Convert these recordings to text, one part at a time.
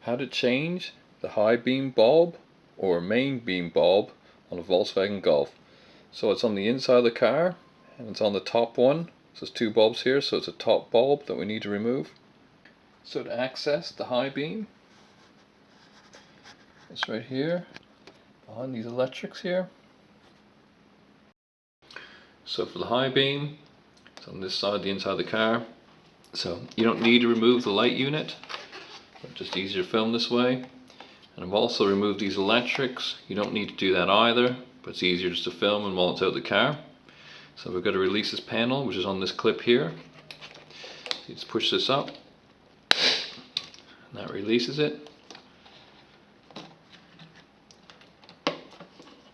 how to change the high beam bulb or main beam bulb on a Volkswagen Golf. So it's on the inside of the car and it's on the top one. So there's two bulbs here, so it's a top bulb that we need to remove. So to access the high beam, it's right here on these electrics here. So for the high beam, it's on this side, the inside of the car. So you don't need to remove the light unit, but just easier to film this way. And I've also removed these electrics. You don't need to do that either, but it's easier just to film and while it's out of the car. So we've got to release this panel, which is on this clip here. So you just push this up, and that releases it.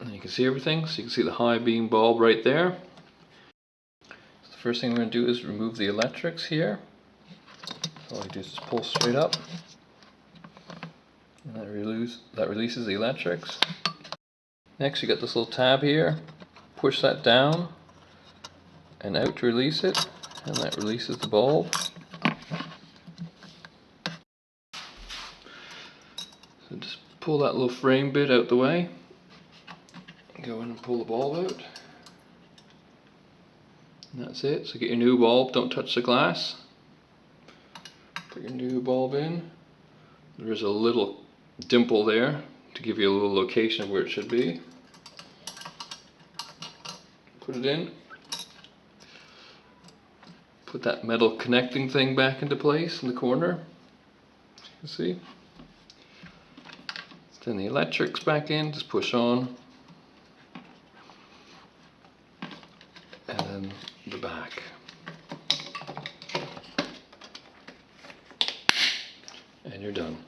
And you can see everything. So you can see the high beam bulb right there. So the first thing we're going to do is remove the electrics here. So all you do is just pull straight up, and that releases the electrics. Next you got this little tab here. Push that down and out to release it, and that releases the bulb. So just pull that little frame bit out the way. Go in and pull the bulb out. And that's it. So get your new bulb, don't touch the glass. Put your new bulb in. There's a little dimple there to give you a little location of where it should be. Put it in. Put that metal connecting thing back into place in the corner. You can see. Then the electrics back in, just push on. And then the back. And you're done.